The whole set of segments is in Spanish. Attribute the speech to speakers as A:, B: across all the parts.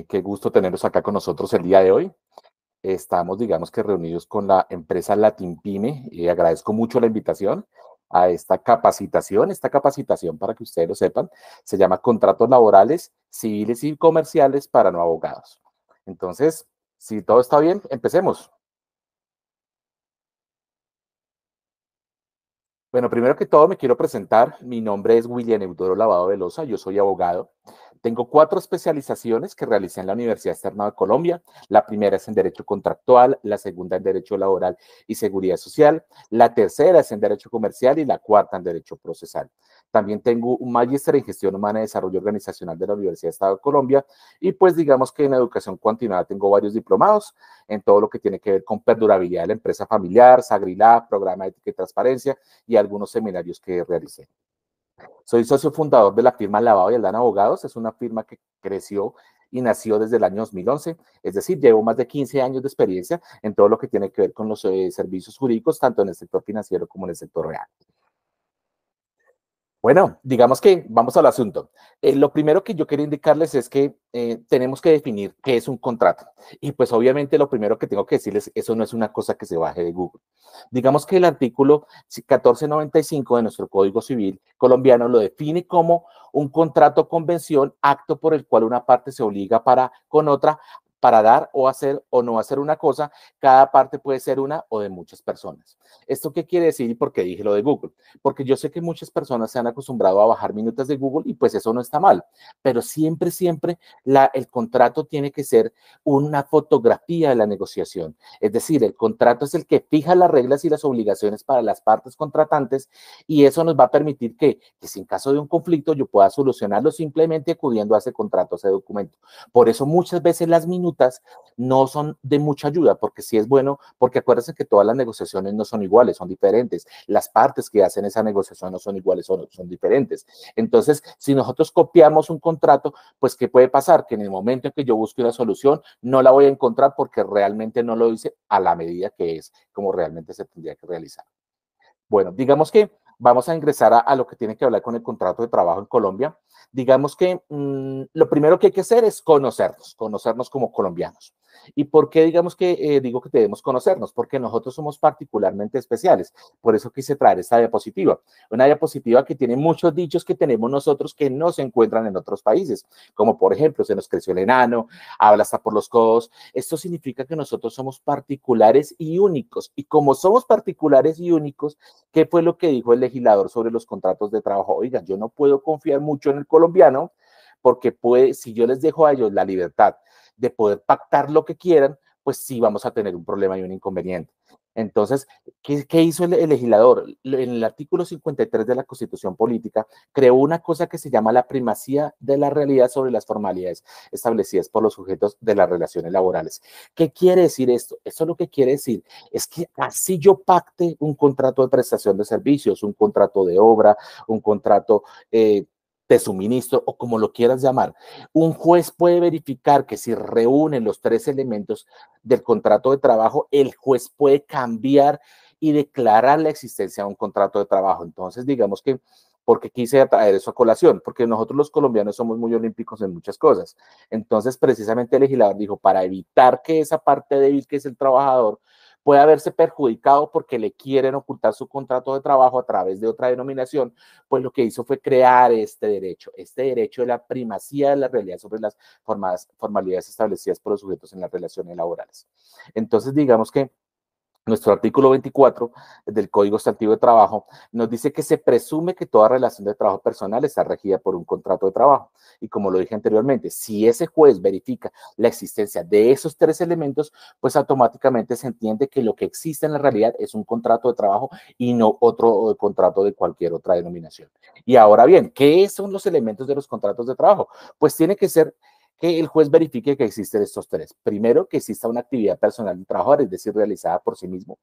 A: Qué gusto tenerlos acá con nosotros el día de hoy. Estamos, digamos que reunidos con la empresa Latinpyme y agradezco mucho la invitación a esta capacitación. Esta capacitación, para que ustedes lo sepan, se llama Contratos Laborales, Civiles y Comerciales para No Abogados. Entonces, si todo está bien, empecemos. Bueno, primero que todo me quiero presentar. Mi nombre es William Eudoro Lavado Velosa, yo soy abogado. Tengo 4 especializaciones que realicé en la Universidad Externa de Colombia. La primera es en Derecho Contractual, la segunda en Derecho Laboral y Seguridad Social, la tercera es en Derecho Comercial y la cuarta en Derecho Procesal. También tengo un magíster en Gestión Humana y Desarrollo Organizacional de la Universidad Estado de Colombia y pues digamos que en Educación Continuada tengo varios diplomados en todo lo que tiene que ver con perdurabilidad de la empresa familiar, Sagrilab, Programa de Ética y Transparencia y algunos seminarios que realicé. Soy socio fundador de la firma Lavado y Aldana Abogados. Es una firma que creció y nació desde el año 2011. Es decir, llevo más de 15 años de experiencia en todo lo que tiene que ver con los servicios jurídicos, tanto en el sector financiero como en el sector real. Bueno, digamos que vamos al asunto. Lo primero que yo quería indicarles es que tenemos que definir qué es un contrato. Y pues obviamente lo primero que tengo que decirles, eso no es una cosa que se baje de Google. Digamos que el artículo 1495 de nuestro Código Civil colombiano lo define como un contrato convención, acto por el cual una parte se obliga con otra para dar o hacer o no hacer una cosa. Cada parte puede ser una o de muchas personas. ¿Esto qué quiere decir y por qué dije lo de Google? Porque yo sé que muchas personas se han acostumbrado a bajar minutas de Google y pues eso no está mal, pero siempre el contrato tiene que ser una fotografía de la negociación. Es decir, el contrato es el que fija las reglas y las obligaciones para las partes contratantes y eso nos va a permitir que si en caso de un conflicto yo pueda solucionarlo simplemente acudiendo a ese contrato, a ese documento. Por eso muchas veces las minutas no son de mucha ayuda, porque sí es bueno, porque acuérdense que todas las negociaciones no son iguales, son diferentes. Las partes que hacen esa negociación no son iguales, son diferentes. Entonces, si nosotros copiamos un contrato, pues ¿qué puede pasar? Que en el momento en que yo busque una solución, no la voy a encontrar porque realmente no lo hice a la medida que es, como realmente se tendría que realizar. Bueno, digamos que vamos a ingresar a lo que tiene que hablar con el contrato de trabajo en Colombia. Digamos que lo primero que hay que hacer es conocernos como colombianos. ¿Y por qué digamos que digo que debemos conocernos? Porque nosotros somos particularmente especiales. Por eso quise traer esta diapositiva. Una diapositiva que tiene muchos dichos que tenemos nosotros que no se encuentran en otros países. Como por ejemplo, se nos creció el enano, habla hasta por los codos. Esto significa que nosotros somos particulares y únicos. Y como somos particulares y únicos, ¿qué fue lo que dijo el legislador sobre los contratos de trabajo? Oiga, yo no puedo confiar mucho en el colombiano porque si yo les dejo a ellos la libertad de poder pactar lo que quieran, pues sí vamos a tener un problema y un inconveniente. Entonces, ¿qué hizo el legislador? En el artículo 53 de la Constitución Política creó una cosa que se llama la primacía de la realidad sobre las formalidades establecidas por los sujetos de las relaciones laborales. ¿Qué quiere decir esto? Esto lo que quiere decir es que así yo pacte un contrato de prestación de servicios, un contrato de obra, un contrato de suministro o como lo quieras llamar, un juez puede verificar que si reúnen los 3 elementos del contrato de trabajo, el juez puede cambiar y declarar la existencia de un contrato de trabajo. Entonces, digamos que, porque quise traer eso a colación, porque nosotros los colombianos somos muy olímpicos en muchas cosas. Entonces, precisamente el legislador dijo, para evitar que esa parte débil que es el trabajador pueda verse perjudicado porque le quieren ocultar su contrato de trabajo a través de otra denominación, pues lo que hizo fue crear este derecho de la primacía de la realidad sobre las formalidades establecidas por los sujetos en las relaciones laborales. Entonces, digamos que nuestro artículo 24 del Código Sustantivo de Trabajo nos dice que se presume que toda relación de trabajo personal está regida por un contrato de trabajo. Y como lo dije anteriormente, si ese juez verifica la existencia de esos 3 elementos, pues automáticamente se entiende que lo que existe en la realidad es un contrato de trabajo y no otro contrato de cualquier otra denominación. Y ahora bien, ¿qué son los elementos de los contratos de trabajo? Pues tiene que ser que el juez verifique que existen estos 3. Primero, que exista una actividad personal del trabajador, es decir, realizada por sí mismo.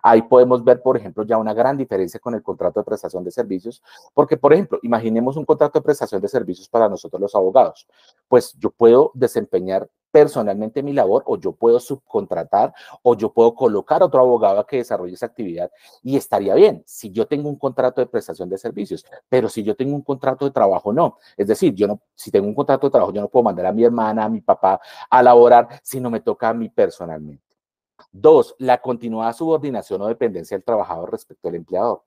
A: Ahí podemos ver, por ejemplo, ya una gran diferencia con el contrato de prestación de servicios, porque, por ejemplo, imaginemos un contrato de prestación de servicios para nosotros los abogados. Pues yo puedo desempeñar personalmente mi labor o yo puedo subcontratar o yo puedo colocar otro abogado a que desarrolle esa actividad y estaría bien si yo tengo un contrato de prestación de servicios, pero si yo tengo un contrato de trabajo, no. Es decir, yo no, si tengo un contrato de trabajo, yo no puedo mandar a mi hermana, a mi papá a laborar, sino me toca a mí personalmente. Dos, la continuada subordinación o dependencia del trabajador respecto al empleador,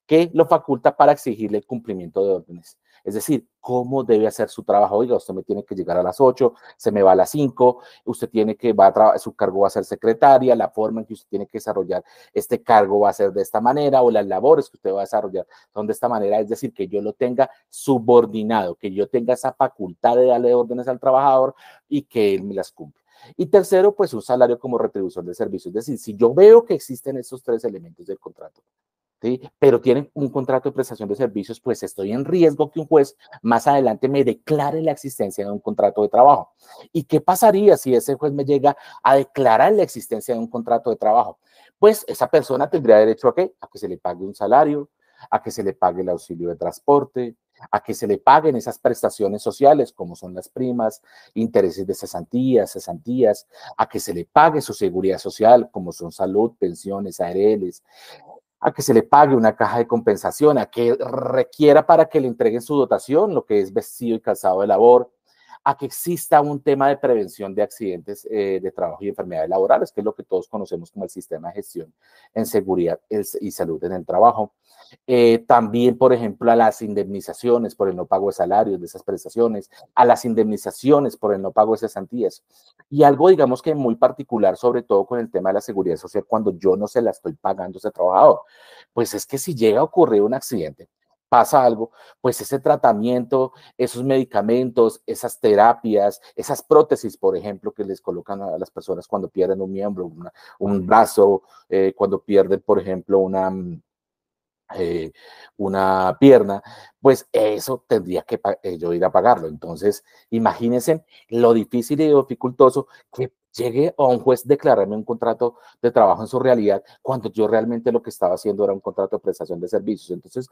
A: que lo faculta para exigirle el cumplimiento de órdenes. Es decir, cómo debe hacer su trabajo. Oiga, usted me tiene que llegar a las 8, se me va a las 5, usted tiene que, su cargo va a ser secretaria, la forma en que usted tiene que desarrollar este cargo va a ser de esta manera, o las labores que usted va a desarrollar son de esta manera. Es decir, que yo lo tenga subordinado, que yo tenga esa facultad de darle órdenes al trabajador y que él me las cumpla. Y tercero, pues un salario como retribución de servicio. Es decir, si yo veo que existen estos tres elementos del contrato, ¿sí? Pero tienen un contrato de prestación de servicios, pues estoy en riesgo que un juez más adelante me declare la existencia de un contrato de trabajo. ¿Y qué pasaría si ese juez me llega a declarar la existencia de un contrato de trabajo? Pues esa persona tendría derecho ¿a qué? A que se le pague un salario, a que se le pague el auxilio de transporte, a que se le paguen esas prestaciones sociales como son las primas, intereses de cesantías, a que se le pague su seguridad social como son salud, pensiones, ARLs, a que se le pague una caja de compensación, a que requiera para que le entreguen su dotación, lo que es vestido y calzado de labor, a que exista un tema de prevención de accidentes de trabajo y enfermedades laborales, que es lo que todos conocemos como el sistema de gestión en seguridad y salud en el trabajo. También, por ejemplo, a las indemnizaciones por el no pago de salarios de esas prestaciones, a las indemnizaciones por el no pago de cesantías. Y algo, digamos que muy particular, sobre todo con el tema de la seguridad social, cuando yo no se la estoy pagando a ese trabajador, pues es que si llega a ocurrir un accidente, pasa algo, pues ese tratamiento, esos medicamentos, esas terapias, esas prótesis, por ejemplo, que les colocan a las personas cuando pierden un miembro, un brazo, cuando pierden, por ejemplo, eh, una pierna, pues eso tendría que yo ir a pagarlo. Entonces, imagínense lo difícil y dificultoso que llegue a un juez declararme un contrato de trabajo en su realidad cuando yo realmente lo que estaba haciendo era un contrato de prestación de servicios. Entonces,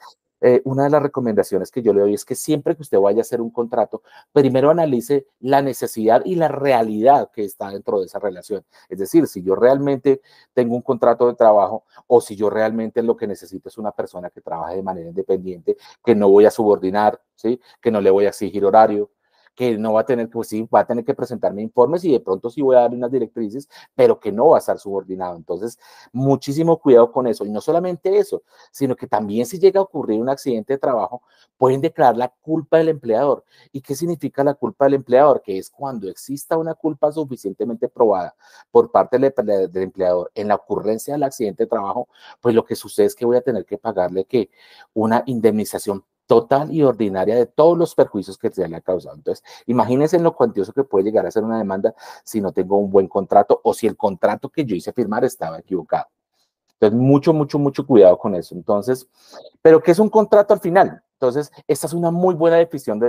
A: una de las recomendaciones que yo le doy es que siempre que usted vaya a hacer un contrato, primero analice la necesidad y la realidad que está dentro de esa relación. Es decir, si yo realmente tengo un contrato de trabajo o si yo realmente lo que necesito es una persona que trabaje de manera independiente, que no voy a subordinar, ¿sí? Que no le voy a exigir horario, que no va a tener, pues sí, va a tener que presentarme informes y de pronto sí voy a dar unas directrices, pero que no va a estar subordinado. Entonces, muchísimo cuidado con eso. Y no solamente eso, sino que también si llega a ocurrir un accidente de trabajo, pueden declarar la culpa del empleador. ¿Y qué significa la culpa del empleador? Que es cuando exista una culpa suficientemente probada por parte del empleador en la ocurrencia del accidente de trabajo, pues lo que sucede es que voy a tener que pagarle que una indemnización total y ordinaria de todos los perjuicios que se le ha causado. Entonces, imagínense en lo cuantioso que puede llegar a ser una demanda si no tengo un buen contrato o si el contrato que yo hice firmar estaba equivocado. Entonces, mucho cuidado con eso. Entonces, ¿pero qué es un contrato al final? Entonces, esta es una muy buena definición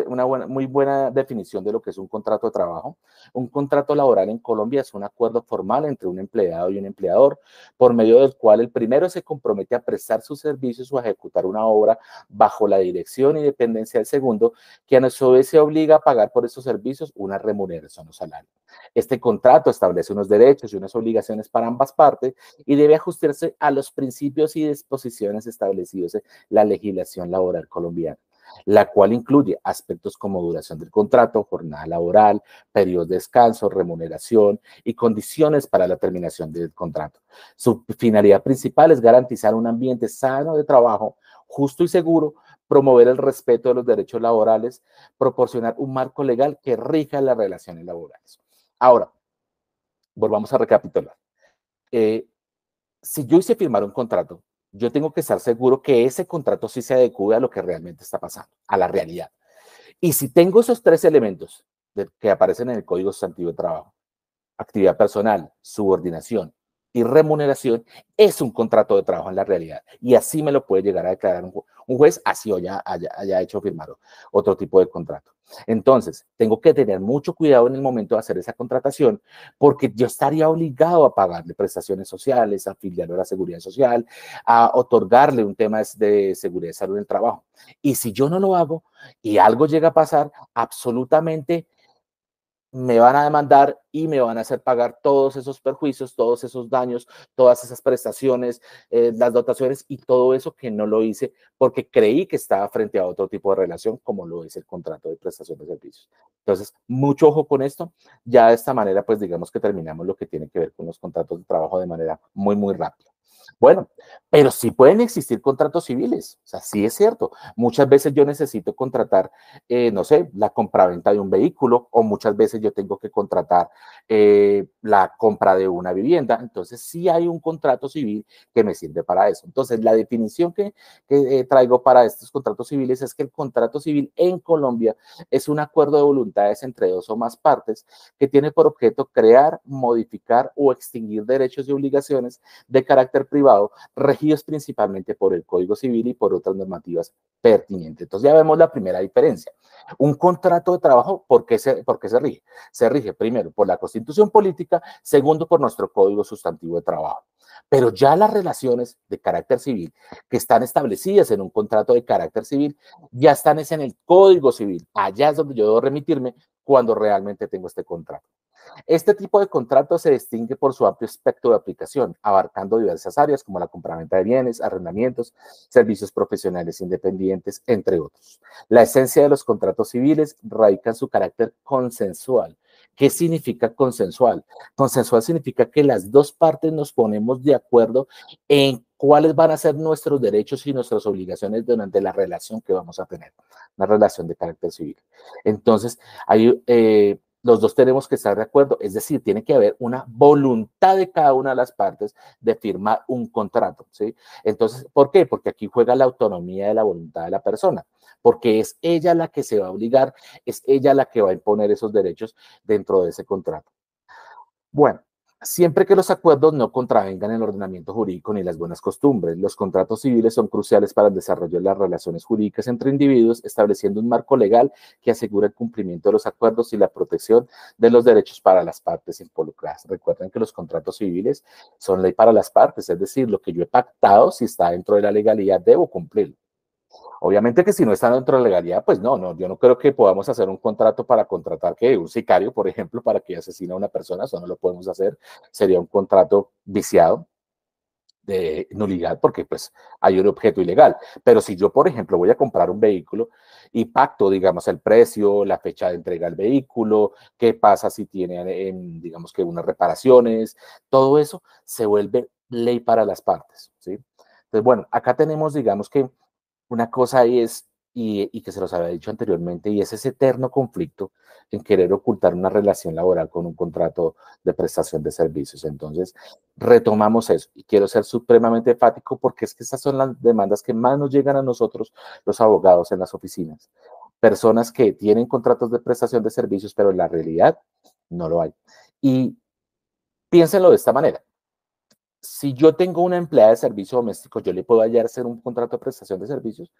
A: muy buena definición de lo que es un contrato de trabajo. Un contrato laboral en Colombia es un acuerdo formal entre un empleado y un empleador, por medio del cual el primero se compromete a prestar sus servicios o a ejecutar una obra bajo la dirección y dependencia del segundo, que a su vez se obliga a pagar por esos servicios una remuneración o salario. Este contrato establece unos derechos y unas obligaciones para ambas partes y debe ajustarse a los principios y disposiciones establecidos en la legislación laboral colombiana, la cual incluye aspectos como duración del contrato, jornada laboral, periodos de descanso, remuneración y condiciones para la terminación del contrato. Su finalidad principal es garantizar un ambiente sano de trabajo, justo y seguro, promover el respeto de los derechos laborales, proporcionar un marco legal que rija las relaciones laborales. Ahora, volvamos a recapitular. Eh, si yo hice firmar un contrato, yo tengo que estar seguro que ese contrato sí se adecue a lo que realmente está pasando, a la realidad. Y si tengo esos tres elementos que aparecen en el Código Sustantivo de Trabajo, actividad personal, subordinación y remuneración, es un contrato de trabajo en la realidad. Y así me lo puede llegar a declarar un juez, así o ya haya hecho firmar otro tipo de contrato. Entonces, tengo que tener mucho cuidado en el momento de hacer esa contratación, porque yo estaría obligado a pagarle prestaciones sociales, a afiliarlo a la seguridad social, a otorgarle un tema de seguridad y salud en el trabajo. Y si yo no lo hago y algo llega a pasar, absolutamente me van a demandar y me van a hacer pagar todos esos perjuicios, todos esos daños, todas esas prestaciones, las dotaciones y todo eso que no lo hice porque creí que estaba frente a otro tipo de relación como lo es el contrato de prestación de servicios. Entonces, mucho ojo con esto. Ya de esta manera, pues digamos que terminamos lo que tiene que ver con los contratos de trabajo de manera muy, muy rápida. Bueno, pero sí pueden existir contratos civiles, o sea, sí es cierto. Muchas veces yo necesito contratar, no sé, la compraventa de un vehículo o muchas veces yo tengo que contratar la compra de una vivienda. Entonces, sí hay un contrato civil que me sirve para eso. Entonces, la definición que traigo para estos contratos civiles es que el contrato civil en Colombia es un acuerdo de voluntades entre dos o más partes que tiene por objeto crear, modificar o extinguir derechos y obligaciones de carácter privado, regidos principalmente por el Código Civil y por otras normativas pertinentes. Entonces ya vemos la primera diferencia. Un contrato de trabajo, por qué se rige? Se rige primero por la Constitución Política, segundo por nuestro Código Sustantivo de Trabajo. Pero ya las relaciones de carácter civil que están establecidas en un contrato de carácter civil, ya están en el Código Civil. Allá es donde yo debo remitirme cuando realmente tengo este contrato. Este tipo de contrato se distingue por su amplio espectro de aplicación, abarcando diversas áreas como la compraventa de bienes, arrendamientos, servicios profesionales independientes, entre otros. La esencia de los contratos civiles radica en su carácter consensual. ¿Qué significa consensual? Consensual significa que las dos partes nos ponemos de acuerdo en cuáles van a ser nuestros derechos y nuestras obligaciones durante la relación que vamos a tener, una relación de carácter civil. Entonces, hay los dos tenemos que estar de acuerdo, es decir, tiene que haber una voluntad de cada una de las partes de firmar un contrato, ¿sí? Entonces, ¿por qué? Porque aquí juega la autonomía de la voluntad de la persona, porque es ella la que se va a obligar, es ella la que va a imponer esos derechos dentro de ese contrato. Bueno, siempre que los acuerdos no contravengan el ordenamiento jurídico ni las buenas costumbres, los contratos civiles son cruciales para el desarrollo de las relaciones jurídicas entre individuos, estableciendo un marco legal que asegura el cumplimiento de los acuerdos y la protección de los derechos para las partes involucradas. Recuerden que los contratos civiles son ley para las partes, es decir, lo que yo he pactado, si está dentro de la legalidad, debo cumplirlo. Obviamente que si no está dentro de la legalidad, pues no, yo no creo que podamos hacer un contrato para contratar que un sicario, por ejemplo, para que asesine a una persona, eso no lo podemos hacer, sería un contrato viciado de nulidad porque pues hay un objeto ilegal. Pero si yo, por ejemplo, voy a comprar un vehículo y pacto, digamos, el precio, la fecha de entrega del vehículo, qué pasa si tiene, digamos que unas reparaciones, todo eso se vuelve ley para las partes, ¿sí? Entonces, bueno, acá tenemos, digamos que una cosa es, y que se los había dicho anteriormente, y es ese eterno conflicto en querer ocultar una relación laboral con un contrato de prestación de servicios. Entonces, retomamos eso y quiero ser supremamente enfático porque es que estas son las demandas que más nos llegan a nosotros, los abogados en las oficinas. Personas que tienen contratos de prestación de servicios, pero en la realidad no lo hay. Y piénsenlo de esta manera. Si yo tengo una empleada de servicio doméstico, yo le puedo hallar hacer un contrato de prestación de servicios.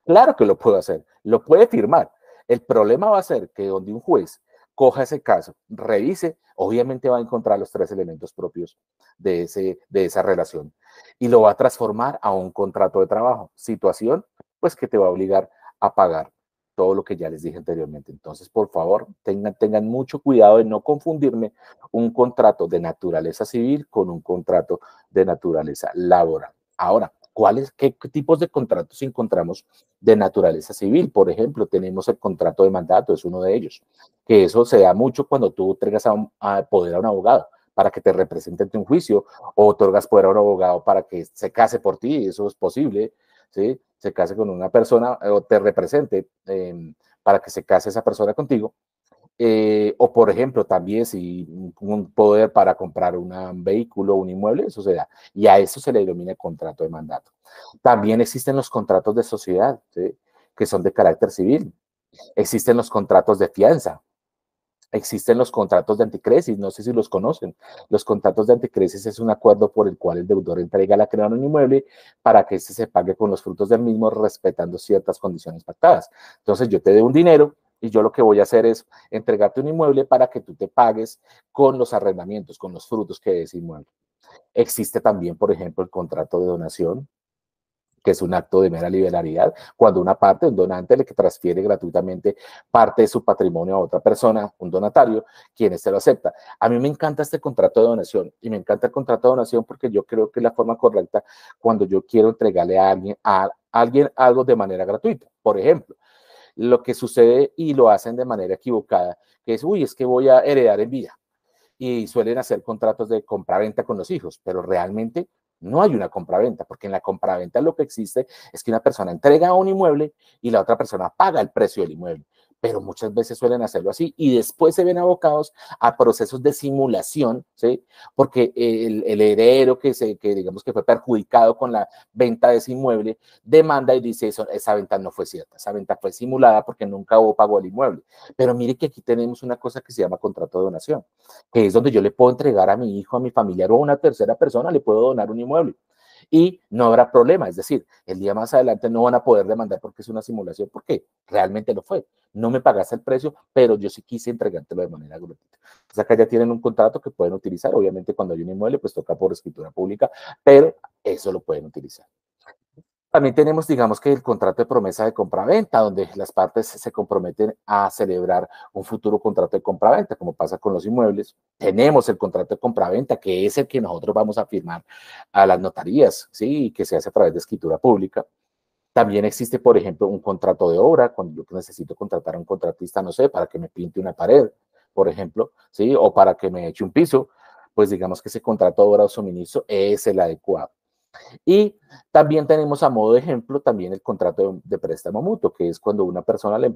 A: Claro que lo puedo hacer, lo puede firmar. El problema va a ser que donde un juez coja ese caso, revise, obviamente va a encontrar los tres elementos propios de esa relación y lo va a transformar a un contrato de trabajo. Situación, pues que te va a obligar a pagar todo lo que ya les dije anteriormente. Entonces, por favor, tengan mucho cuidado de no confundirme un contrato de naturaleza civil con un contrato de naturaleza laboral. Ahora, qué tipos de contratos encontramos de naturaleza civil? Por ejemplo, tenemos el contrato de mandato, es uno de ellos, que eso se da mucho cuando tú entregas a poder a un abogado para que te represente ante un juicio o otorgas poder a un abogado para que se case por ti, eso es posible, ¿sí? Se case con una persona o te represente para que se case esa persona contigo. O por ejemplo, también si un poder para comprar un vehículo o un inmueble, eso se da. Y a eso se le denomina contrato de mandato. También existen los contratos de sociedad, ¿sí? Que son de carácter civil. Existen los contratos de fianza. Existen los contratos de anticresis, no sé si los conocen. Los contratos de anticresis es un acuerdo por el cual el deudor entrega al acreedor un inmueble para que éste se pague con los frutos del mismo, respetando ciertas condiciones pactadas. Entonces, yo te doy un dinero y yo lo que voy a hacer es entregarte un inmueble para que tú te pagues con los arrendamientos, con los frutos que de ese inmueble. Existe también, por ejemplo, el contrato de donación, que es un acto de mera liberalidad, cuando una parte, un donante, le que transfiere gratuitamente parte de su patrimonio a otra persona, un donatario, quien se lo acepta. A mí me encanta este contrato de donación y me encanta el contrato de donación porque yo creo que es la forma correcta cuando yo quiero entregarle a alguien algo de manera gratuita. Por ejemplo, lo que sucede y lo hacen de manera equivocada, que es, uy, es que voy a heredar en vida y suelen hacer contratos de compraventa con los hijos, pero realmente no hay una compraventa, porque en la compraventa lo que existe es que una persona entrega un inmueble y la otra persona paga el precio del inmueble, pero muchas veces suelen hacerlo así y después se ven abocados a procesos de simulación, ¿sí? Porque el heredero que digamos que fue perjudicado con la venta de ese inmueble demanda y dice eso, esa venta no fue cierta, esa venta fue simulada porque nunca hubo pago el inmueble. Pero mire que aquí tenemos una cosa que se llama contrato de donación, que es donde yo le puedo entregar a mi hijo, a mi familiar o a una tercera persona, le puedo donar un inmueble y no habrá problema. Es decir, el día más adelante no van a poder demandar porque es una simulación, porque realmente lo fue. No me pagaste el precio, pero yo sí quise entregártelo de manera gratuita. Entonces acá ya tienen un contrato que pueden utilizar. Obviamente cuando hay un inmueble, pues toca por escritura pública, pero eso lo pueden utilizar. También tenemos, digamos que el contrato de promesa de compraventa, donde las partes se comprometen a celebrar un futuro contrato de compraventa, como pasa con los inmuebles. Tenemos el contrato de compraventa, que es el que nosotros vamos a firmar a las notarías, ¿sí? Y que se hace a través de escritura pública. También existe, por ejemplo, un contrato de obra, cuando yo necesito contratar a un contratista, no sé, para que me pinte una pared, por ejemplo, ¿sí? O para que me eche un piso, pues digamos que ese contrato de obra o suministro es el adecuado. Y también tenemos a modo de ejemplo también el contrato de préstamo mutuo, que es cuando una persona le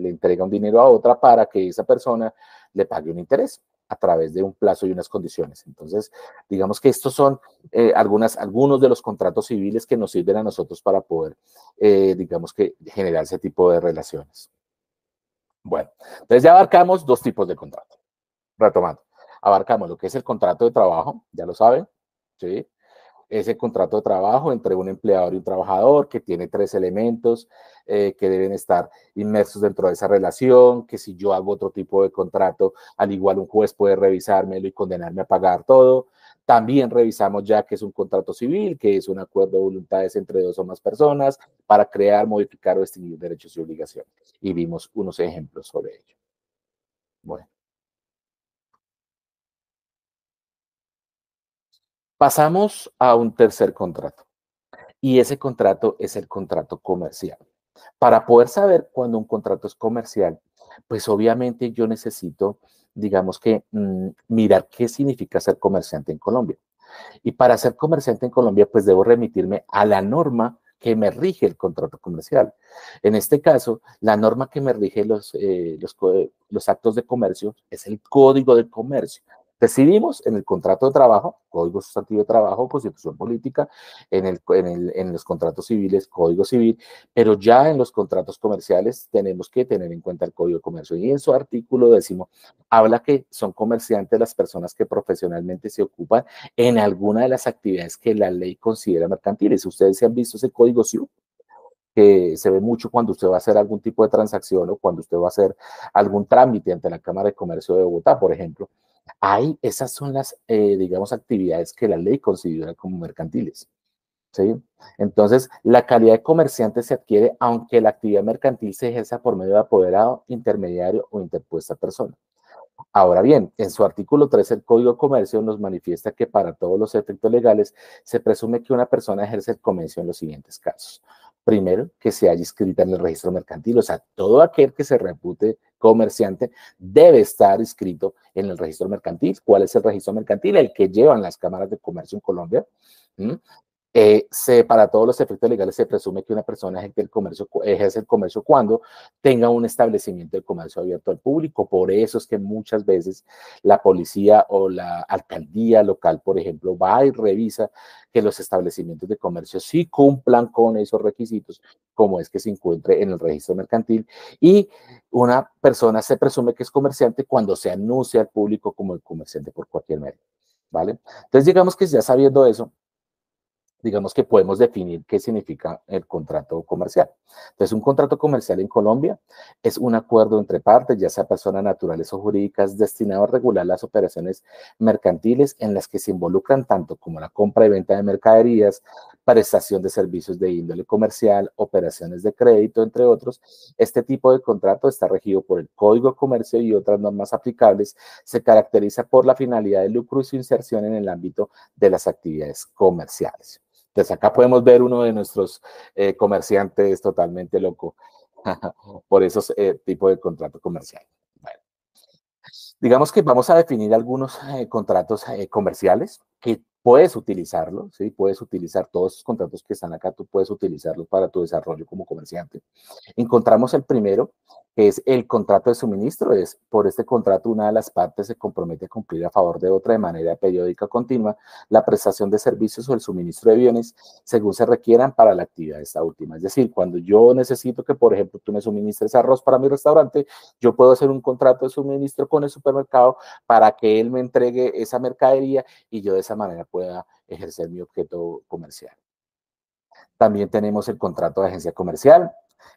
A: entrega un dinero a otra para que esa persona le pague un interés a través de un plazo y unas condiciones. Entonces, digamos que estos son algunos de los contratos civiles que nos sirven a nosotros para poder, digamos que, generar ese tipo de relaciones. Bueno, entonces ya abarcamos dos tipos de contrato. Retomando, abarcamos lo que es el contrato de trabajo, ya lo saben, ¿sí? Ese contrato de trabajo entre un empleador y un trabajador que tiene tres elementos que deben estar inmersos dentro de esa relación, que si yo hago otro tipo de contrato, al igual un juez puede revisármelo y condenarme a pagar todo. También revisamos ya que es un contrato civil, que es un acuerdo de voluntades entre dos o más personas para crear, modificar o extinguir derechos y obligaciones. Y vimos unos ejemplos sobre ello. Bueno, pasamos a un tercer contrato. Y ese contrato es el contrato comercial. Para poder saber cuándo un contrato es comercial, pues obviamente yo necesito, digamos que, mirar qué significa ser comerciante en Colombia. Y para ser comerciante en Colombia, pues debo remitirme a la norma que me rige el contrato comercial. En este caso, la norma que me rige los actos de comercio es el Código de Comercio. Decidimos en el contrato de trabajo, Código Sustantivo de Trabajo, Constitución Política, en los contratos civiles, Código Civil, pero ya en los contratos comerciales tenemos que tener en cuenta el Código de Comercio. Y en su artículo 10 habla que son comerciantes las personas que profesionalmente se ocupan en alguna de las actividades que la ley considera mercantiles. Ustedes se han visto ese código SIU, que se ve mucho cuando usted va a hacer algún tipo de transacción o cuando usted va a hacer algún trámite ante la Cámara de Comercio de Bogotá, por ejemplo. Ahí esas son las, digamos, actividades que la ley considera como mercantiles. ¿Sí? Entonces, la calidad de comerciante se adquiere aunque la actividad mercantil se ejerza por medio de apoderado, intermediario o interpuesta persona. Ahora bien, en su artículo 3, el Código de Comercio nos manifiesta que para todos los efectos legales se presume que una persona ejerce el comercio en los siguientes casos. Primero, que se haya inscrita en el registro mercantil, o sea, todo aquel que se repute comerciante debe estar inscrito en el registro mercantil. ¿Cuál es el registro mercantil? El que llevan las cámaras de comercio en Colombia. ¿Mm? Para todos los efectos legales se presume que una persona ejerce el comercio cuando tenga un establecimiento de comercio abierto al público. Por eso es que muchas veces la policía o la alcaldía local, por ejemplo, va y revisa que los establecimientos de comercio sí cumplan con esos requisitos, como es que se encuentre en el registro mercantil. Y una persona se presume que es comerciante cuando se anuncia al público como el comerciante por cualquier medio. ¿Vale? Entonces, digamos que ya sabiendo eso, digamos que podemos definir qué significa el contrato comercial. Entonces, un contrato comercial en Colombia es un acuerdo entre partes, ya sea personas naturales o jurídicas, destinado a regular las operaciones mercantiles en las que se involucran tanto como la compra y venta de mercaderías, prestación de servicios de índole comercial, operaciones de crédito, entre otros. Este tipo de contrato está regido por el Código de Comercio y otras normas aplicables. Se caracteriza por la finalidad de lucro y su inserción en el ámbito de las actividades comerciales. Entonces acá podemos ver uno de nuestros comerciantes totalmente loco por esos tipos de contrato comercial. Bueno, digamos que vamos a definir algunos contratos comerciales que puedes utilizarlo, ¿sí? Puedes utilizar todos esos contratos que están acá, tú puedes utilizarlos para tu desarrollo como comerciante. Encontramos el primero, que es el contrato de suministro. Es por este contrato una de las partes se compromete a cumplir a favor de otra de manera periódica continua la prestación de servicios o el suministro de bienes según se requieran para la actividad de esta última. Es decir, cuando yo necesito que, por ejemplo, tú me suministres arroz para mi restaurante, yo puedo hacer un contrato de suministro con el supermercado para que él me entregue esa mercadería y yo de esa manera pueda ejercer mi objeto comercial. También tenemos el contrato de agencia comercial.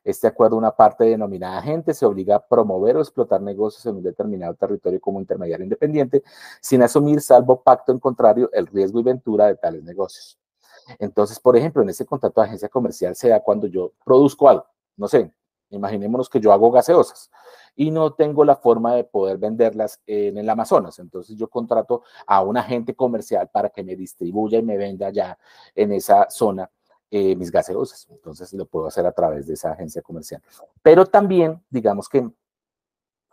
A: Este acuerdo, una parte denominada agente, se obliga a promover o explotar negocios en un determinado territorio como intermediario independiente, sin asumir, salvo pacto en contrario, el riesgo y ventura de tales negocios. Entonces, por ejemplo, en ese contrato de agencia comercial se da cuando yo produzco algo, no sé, imaginémonos que yo hago gaseosas y no tengo la forma de poder venderlas en el Amazonas. Entonces yo contrato a un agente comercial para que me distribuya y me venda allá en esa zona mis gaseosas. Entonces lo puedo hacer a través de esa agencia comercial. Pero también, digamos que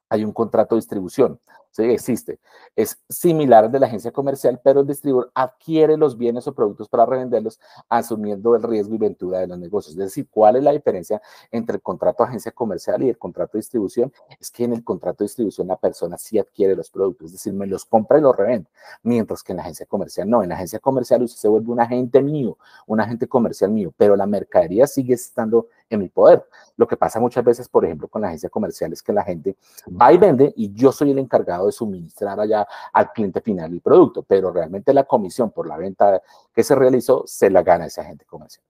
A: hay un contrato de distribución, ¿sí? Existe. Es similar al de la agencia comercial, pero el distribuidor adquiere los bienes o productos para revenderlos, asumiendo el riesgo y ventura de los negocios. Es decir, ¿cuál es la diferencia entre el contrato de agencia comercial y el contrato de distribución? Es que en el contrato de distribución la persona sí adquiere los productos, es decir, me los compra y los revende, mientras que en la agencia comercial no. En la agencia comercial usted se vuelve un agente mío, un agente comercial mío, pero la mercadería sigue estando en mi poder. Lo que pasa muchas veces, por ejemplo, con la agencia comercial es que la gente va y vende y yo soy el encargado de suministrar allá al cliente final el producto, pero realmente la comisión por la venta que se realizó se la gana ese agente comercial.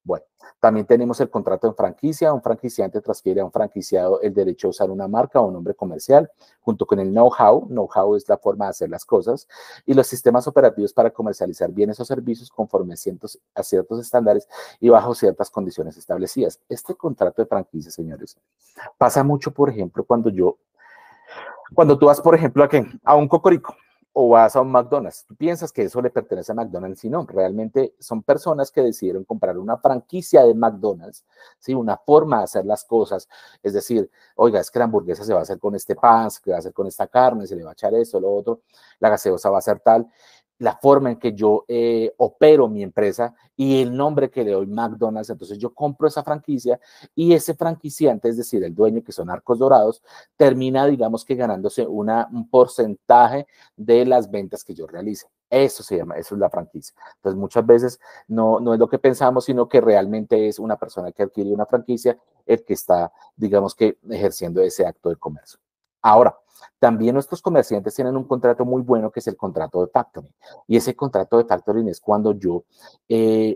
A: Bueno, también tenemos el contrato en franquicia. Un franquiciante transfiere a un franquiciado el derecho a usar una marca o un nombre comercial, junto con el know-how. Know-how es la forma de hacer las cosas, y los sistemas operativos para comercializar bienes o servicios conforme a ciertos estándares y bajo ciertas condiciones establecidas. Este contrato de franquicia, señores, pasa mucho, por ejemplo, cuando tú vas, por ejemplo, a un Cocorico o vas a un McDonald's, tú piensas que eso le pertenece a McDonald's y no, realmente son personas que decidieron comprar una franquicia de McDonald's, ¿sí? Una forma de hacer las cosas, es decir, oiga, es que la hamburguesa se va a hacer con este pan, se va a hacer con esta carne, se le va a echar esto, lo otro, la gaseosa va a ser tal, la forma en que yo opero mi empresa y el nombre que le doy McDonald's, entonces yo compro esa franquicia y ese franquiciante, es decir, el dueño, que son Arcos Dorados, termina, digamos que ganándose un porcentaje de las ventas que yo realice. Eso se llama, eso es la franquicia. Entonces, muchas veces no es lo que pensamos, sino que realmente es una persona que adquiere una franquicia el que está, digamos que, ejerciendo ese acto de comercio. Ahora, también nuestros comerciantes tienen un contrato muy bueno que es el contrato de factoring. Y ese contrato de factoring es cuando yo,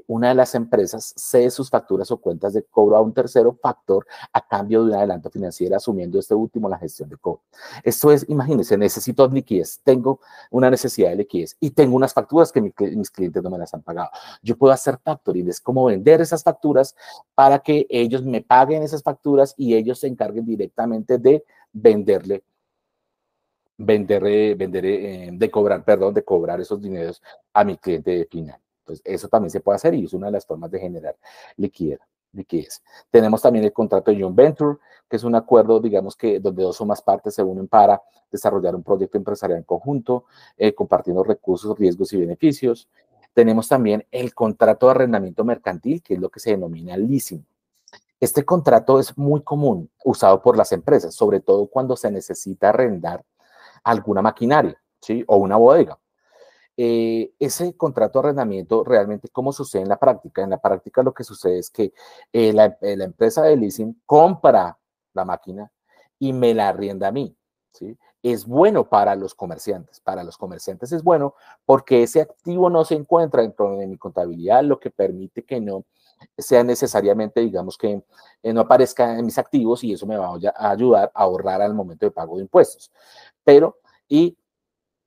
A: una de las empresas, cede sus facturas o cuentas de cobro a un tercero factor a cambio de un adelanto financiero, asumiendo este último la gestión de cobro. Esto es, imagínense, necesito liquidez, tengo una necesidad de liquidez y tengo unas facturas que mis clientes no me las han pagado. Yo puedo hacer factoring, es como vender esas facturas para que ellos me paguen esas facturas y ellos se encarguen directamente de venderle de cobrar, perdón, de cobrar esos dineros a mi cliente final. Entonces, eso también se puede hacer y es una de las formas de generar liquidez. liquidez. Tenemos también el contrato de joint venture, que es un acuerdo, digamos que donde dos o más partes se unen para desarrollar un proyecto empresarial en conjunto, compartiendo recursos, riesgos y beneficios. Tenemos también el contrato de arrendamiento mercantil, que es lo que se denomina leasing. Este contrato es muy común, usado por las empresas, sobre todo cuando se necesita arrendar alguna maquinaria, ¿sí? O una bodega. Ese contrato de arrendamiento realmente, ¿cómo sucede en la práctica? En la práctica lo que sucede es que la empresa de leasing compra la máquina y me la arrienda a mí, ¿sí? es bueno para los comerciantes. Para los comerciantes es bueno porque ese activo no se encuentra dentro de mi contabilidad, lo que permite que no sea necesariamente, digamos que no aparezca en mis activos y eso me va a ayudar a ahorrar al momento de pago de impuestos. Pero, y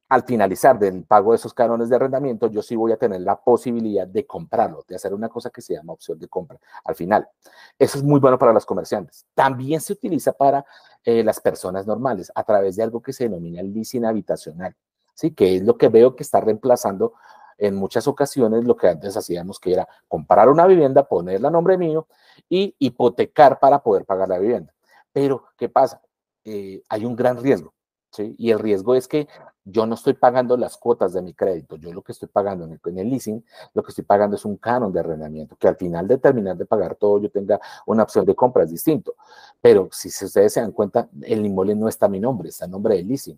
A: al finalizar del pago de esos cánones de arrendamiento, yo sí voy a tener la posibilidad de comprarlo, de hacer una cosa que se llama opción de compra al final. Eso es muy bueno para los comerciantes. También se utiliza para las personas normales a través de algo que se denomina el leasing habitacional, ¿sí? Que es lo que veo que está reemplazando en muchas ocasiones lo que antes hacíamos, que era comprar una vivienda, ponerla a nombre mío y hipotecar para poder pagar la vivienda. Pero, ¿qué pasa? Hay un gran riesgo, ¿sí? Y el riesgo es que yo no estoy pagando las cuotas de mi crédito, yo lo que estoy pagando en el leasing, lo que estoy pagando es un canon de arrendamiento, que al final de terminar de pagar todo, yo tenga una opción de compra, es distinto. Pero si ustedes se dan cuenta, el inmueble no está a mi nombre, está a nombre del leasing.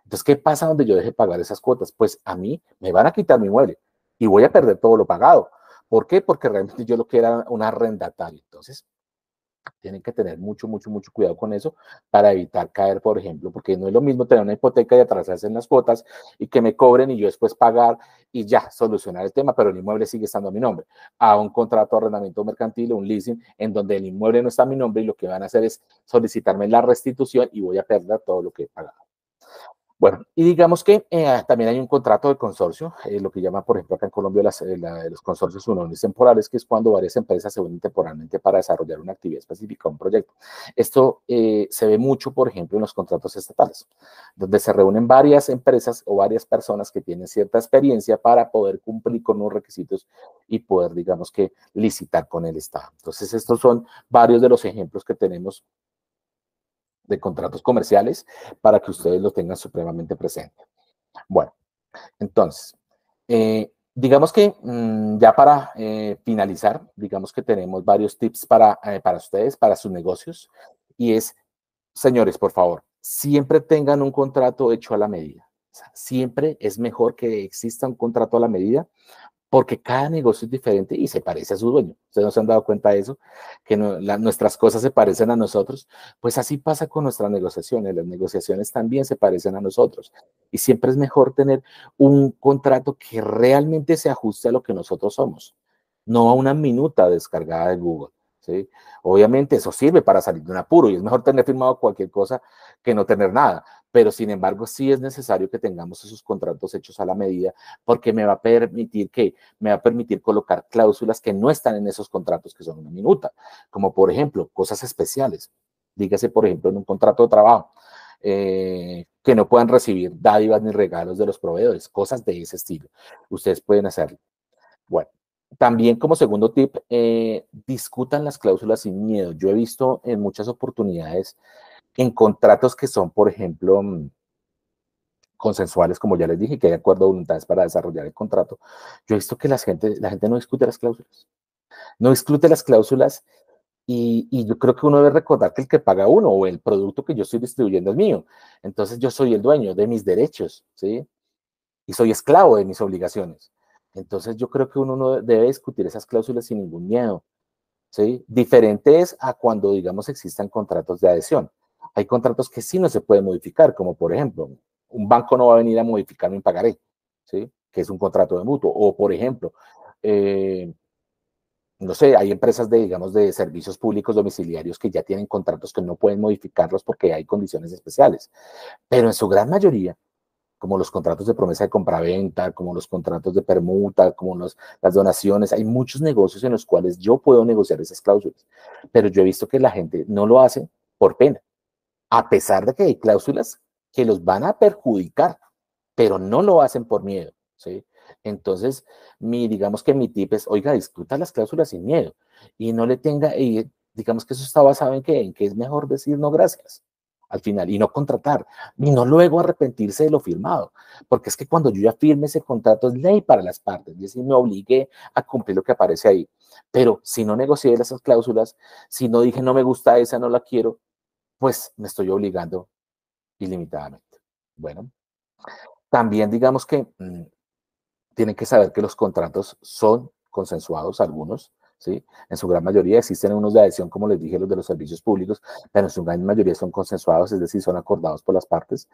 A: Entonces, ¿qué pasa donde yo deje pagar esas cuotas? Pues a mí me van a quitar mi inmueble y voy a perder todo lo pagado. ¿Por qué? Porque realmente yo lo que era un arrendatario. Entonces, tienen que tener mucho, mucho, mucho cuidado con eso para evitar caer, por ejemplo, porque no es lo mismo tener una hipoteca y atrasarse en las cuotas y que me cobren y yo después pagar y ya solucionar el tema, pero el inmueble sigue estando a mi nombre, a un contrato de arrendamiento mercantil o un leasing en donde el inmueble no está a mi nombre y lo que van a hacer es solicitarme la restitución y voy a perder todo lo que he pagado. Bueno, y digamos que también hay un contrato de consorcio, lo que llama, por ejemplo, acá en Colombia los consorcios uniones temporales, que es cuando varias empresas se unen temporalmente para desarrollar una actividad específica, un proyecto. Esto se ve mucho, por ejemplo, en los contratos estatales, donde se reúnen varias empresas o varias personas que tienen cierta experiencia para poder cumplir con los requisitos y poder, digamos que, licitar con el Estado. Entonces, estos son varios de los ejemplos que tenemos de contratos comerciales para que ustedes lo tengan supremamente presente. Bueno, entonces, digamos que ya para finalizar, digamos que tenemos varios tips para ustedes, para sus negocios, y es, señores, por favor, siempre tengan un contrato hecho a la medida. O sea, siempre es mejor que exista un contrato a la medida porque cada negocio es diferente y se parece a su dueño. Ustedes no se han dado cuenta de eso, que nuestras cosas se parecen a nosotros. Pues así pasa con nuestras negociaciones. Las negociaciones también se parecen a nosotros. Y siempre es mejor tener un contrato que realmente se ajuste a lo que nosotros somos, no a una minuta descargada de Google. ¿Sí? Obviamente eso sirve para salir de un apuro y es mejor tener firmado cualquier cosa que no tener nada, pero sin embargo sí es necesario que tengamos esos contratos hechos a la medida porque me va a permitir colocar cláusulas que no están en esos contratos que son una minuta, como por ejemplo cosas especiales. Dígase, por ejemplo, en un contrato de trabajo, que no puedan recibir dádivas ni regalos de los proveedores, cosas de ese estilo. Ustedes pueden hacerlo. Bueno, también como segundo tip, discutan las cláusulas sin miedo. Yo he visto en muchas oportunidades en contratos que son, por ejemplo, consensuales, como ya les dije, que hay acuerdo de voluntades para desarrollar el contrato. Yo he visto que la gente no discute las cláusulas. No discute las cláusulas y yo creo que uno debe recordar que el que paga uno o el producto que yo estoy distribuyendo es mío. Entonces yo soy el dueño de mis derechos, ¿sí? Y soy esclavo de mis obligaciones. Entonces yo creo que uno no debe discutir esas cláusulas sin ningún miedo, ¿sí? Diferente es a cuando, digamos, existan contratos de adhesión. Hay contratos que sí no se pueden modificar, como por ejemplo, un banco no va a venir a modificar mi pagaré, ¿sí? Que es un contrato de mutuo. O por ejemplo, eh, no sé, hay empresas de, digamos, de servicios públicos domiciliarios que ya tienen contratos que no pueden modificarlos porque hay condiciones especiales. Pero en su gran mayoría, como los contratos de promesa de compraventa, como los contratos de permuta, como las donaciones. Hay muchos negocios en los cuales yo puedo negociar esas cláusulas, pero yo he visto que la gente no lo hace por pena, a pesar de que hay cláusulas que los van a perjudicar, pero no lo hacen por miedo, ¿sí? Entonces, digamos que mi tip es, oiga, discuta las cláusulas sin miedo y no le tenga, y digamos que eso está basado en que es mejor decir no gracias al final y no contratar y no luego arrepentirse de lo firmado, porque es que cuando yo ya firme ese contrato es ley para las partes, es decir, me obligué a cumplir lo que aparece ahí, pero si no negocié esas cláusulas, si no dije no me gusta esa, no la quiero, pues me estoy obligando ilimitadamente. Bueno, también digamos que tienen que saber que los contratos son consensuados algunos, ¿sí? En su gran mayoría existen unos de adhesión, como les dije, los de los servicios públicos, pero en su gran mayoría son consensuados, es decir, son acordados por las partes.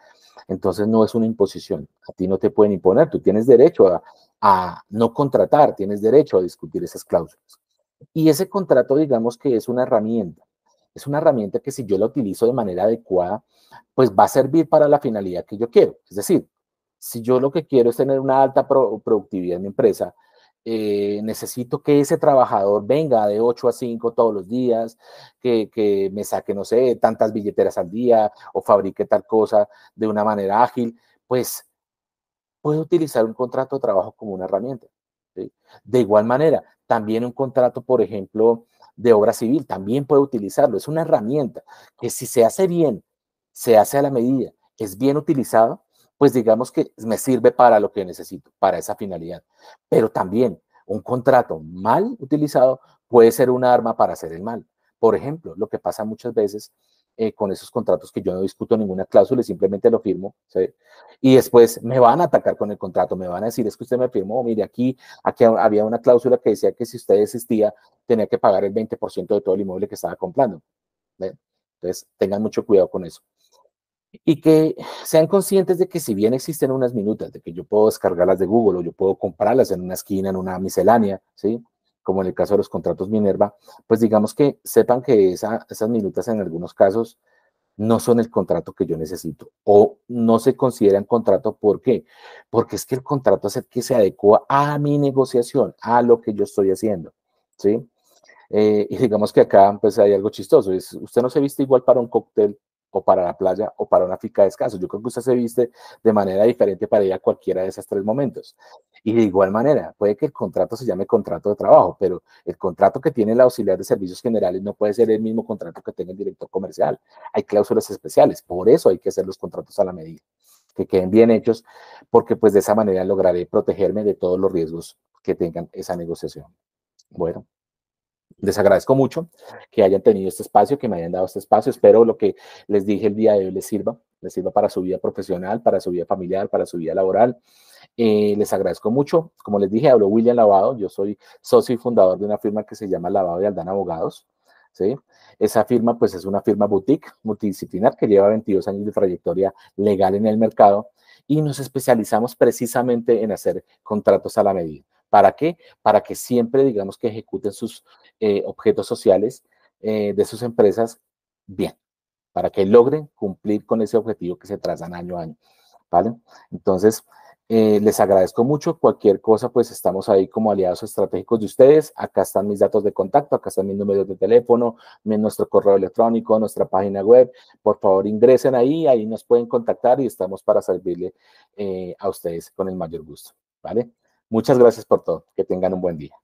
A: Entonces no es una imposición, a ti no te pueden imponer, tú tienes derecho a no contratar, tienes derecho a discutir esas cláusulas. Y ese contrato, digamos que es una herramienta que si yo la utilizo de manera adecuada, pues va a servir para la finalidad que yo quiero. Es decir, si yo lo que quiero es tener una alta productividad en mi empresa, necesito que ese trabajador venga de 8 a 5 todos los días, que me saque, no sé, tantas billeteras al día o fabrique tal cosa de una manera ágil, pues puedo utilizar un contrato de trabajo como una herramienta. ¿Sí? De igual manera, también un contrato, por ejemplo, de obra civil, también puedo utilizarlo. Es una herramienta que si se hace bien, se hace a la medida, es bien utilizado, pues digamos que me sirve para lo que necesito, para esa finalidad. Pero también un contrato mal utilizado puede ser un arma para hacer el mal. Por ejemplo, lo que pasa muchas veces con esos contratos que yo no discuto ninguna cláusula y simplemente lo firmo, ¿sí? Y después me van a atacar con el contrato, me van a decir, es que usted me firmó, mire, aquí había una cláusula que decía que si usted desistía, tenía que pagar el 20% de todo el inmueble que estaba comprando. ¿Ve? Entonces, tengan mucho cuidado con eso. Y que sean conscientes de que si bien existen unas minutas, de que yo puedo descargarlas de Google o yo puedo comprarlas en una esquina, en una miscelánea, ¿sí? Como en el caso de los contratos Minerva, pues digamos que sepan que esas minutas en algunos casos no son el contrato que yo necesito o no se consideran contrato. ¿Por qué? Porque es que el contrato es el que se adecua a mi negociación, a lo que yo estoy haciendo, ¿sí? Y digamos que acá pues hay algo chistoso, es usted no se viste igual para un cóctel o para la playa o para una finca de descanso. Yo creo que usted se viste de manera diferente para ir a cualquiera de esos tres momentos. Y de igual manera, puede que el contrato se llame contrato de trabajo, pero el contrato que tiene el auxiliar de servicios generales no puede ser el mismo contrato que tenga el director comercial. Hay cláusulas especiales, por eso hay que hacer los contratos a la medida, que queden bien hechos, porque pues de esa manera lograré protegerme de todos los riesgos que tengan esa negociación. Bueno. Les agradezco mucho que hayan tenido este espacio, que me hayan dado este espacio. Espero lo que les dije el día de hoy les sirva para su vida profesional, para su vida familiar, para su vida laboral. Les agradezco mucho. Como les dije, hablo William Lavado. Yo soy socio y fundador de una firma que se llama Lavado y Aldana Abogados. ¿Sí? Esa firma, pues, es una firma boutique multidisciplinar que lleva 22 años de trayectoria legal en el mercado y nos especializamos precisamente en hacer contratos a la medida. ¿Para qué? Para que siempre, digamos, que ejecuten sus objetos sociales de sus empresas bien, para que logren cumplir con ese objetivo que se trazan año a año, ¿vale? Entonces, les agradezco mucho. Cualquier cosa, pues estamos ahí como aliados estratégicos de ustedes. Acá están mis datos de contacto, acá están mis números de teléfono, nuestro correo electrónico, nuestra página web. Por favor, ingresen ahí nos pueden contactar y estamos para servirle a ustedes con el mayor gusto, ¿vale? Muchas gracias por todo. Que tengan un buen día.